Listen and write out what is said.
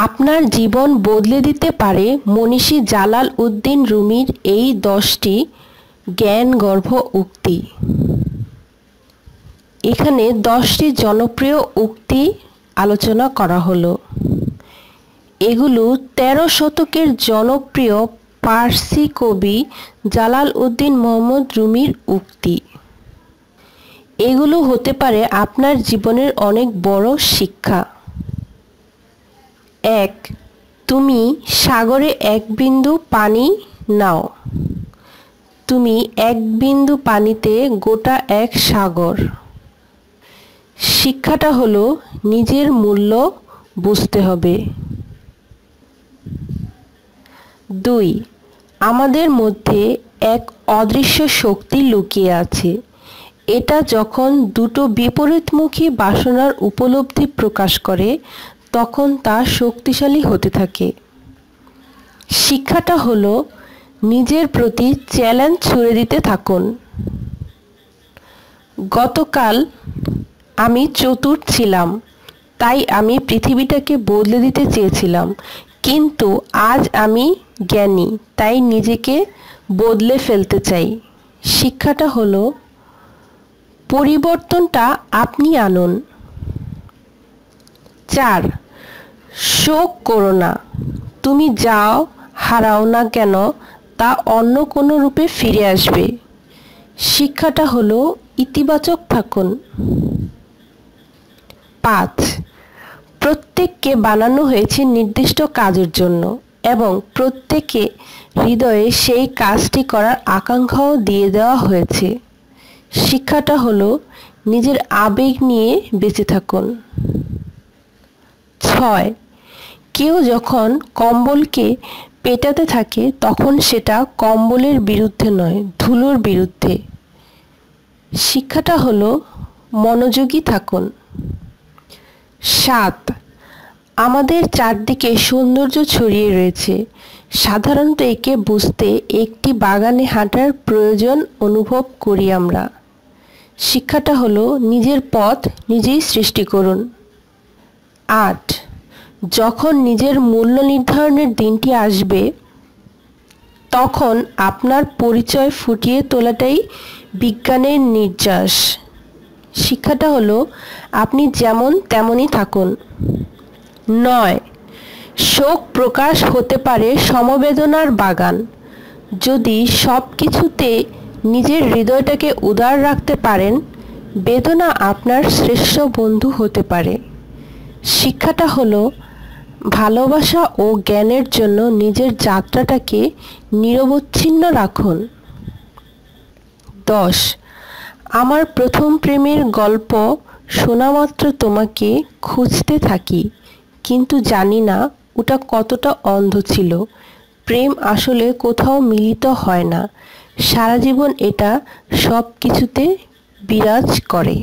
আপনার জীবন বদলে দিতে পারে মনীষী জালাল উদ্দিন রুমির এই 10টি জ্ঞানগর্ভ উক্তি। এখানে 10টি জনপ্রিয় উক্তি আলোচনা করা হলো। এগুলো 13 শতকের জনপ্রিয় পার্সি কবি জালাল উদ্দিন মোহাম্মদ রুমির উক্তি। এগুলো হতে পারে আপনার জীবনের অনেক বড় শিক্ষা। 1. তুমি সাগরে এক বিন্দু পানি নাও। তুমি এক বিন্দু পানিতে গোটা এক সাগর। শিক্ষাটা হলো নিজের মূল্য বুঝতে হবে। 2. আমাদের মধ্যে এক অদৃশ্য শক্তি লুকিয়ে আছে। এটা যখন দুটো বিপরীতমুখী বাসনার উপলব্ধি প্রকাশ করে তখন তা শক্তিশালী হতে থাকে। শিক্ষাটা হলো নিজের প্রতি চ্যালেঞ্জ ছুড়ে দিতে থাকুন। গতকাল আমি চতুর ছিলাম, তাই আমি পৃথিবীটাকে বদলে দিতে চেয়েছিলাম, কিন্তু আজ আমি জ্ঞানী, তাই নিজেকে বদলে ফেলতে চাই। শিক্ষাটা হলো পরিবর্তনটা আপনি আনুন। 4. শোক করো না। তুমি যাও হারাও না কেন তা অন্য কোনো রূপে ফিরে আসবে। শিক্ষাটা হলো ইতিবাচক থাকুন। 5. প্রত্যেককে বানানো হয়েছে নির্দিষ্ট কাজের জন্য এবং প্রত্যেকে হৃদয়ে সেই কাজটি করার আকাঙ্ক্ষাও দিয়ে দেওয়া হয়েছে। শিক্ষাটা হলো নিজের আবেগ নিয়ে বেঁচে থাকুন। 6. কেউ যখন কম্বলকে পেটাতে থাকে তখন সেটা কম্বলের বিরুদ্ধে নয়, ধুলোর বিরুদ্ধে। শিক্ষাটা হলো মনোযোগী থাকুন। 7. আমাদের চারদিকে সৌন্দর্য ছড়িয়ে রয়েছে, সাধারণত একে বুঝতে একটি বাগানে হাঁটার প্রয়োজন অনুভব করি আমরা। শিক্ষাটা হলো নিজের পথ নিজেই সৃষ্টি করুন। 8. যখন নিজের মূল্য নির্ধারণের দিনটি আসবে তখন আপনার পরিচয় ফুটিয়ে তোলাটাই বিজ্ঞানের নির্যাস। শিক্ষাটা হলো আপনি যেমন তেমনই থাকুন। 9. শোক প্রকাশ হতে পারে সমবেদনার বাগান। যদি সব কিছুতে নিজের হৃদয়টাকে উদার রাখতে পারেন, বেদনা আপনার শ্রেষ্ঠ বন্ধু হতে পারে। শিক্ষাটা হলো ভালোবাসা ও জ্ঞানের জন্য নিজের যাত্রাটাকে নিরবচ্ছিন্ন রাখুন। 10. আমার প্রথম প্রেমের গল্প শোনামাত্র তোমাকে খুঁজতে থাকি, কিন্তু জানি না ওটা কতটা অন্ধ ছিল। প্রেম আসলে কোথাও মিলিত হয় না, সারা জীবন এটা সব কিছুতে বিরাজ করে।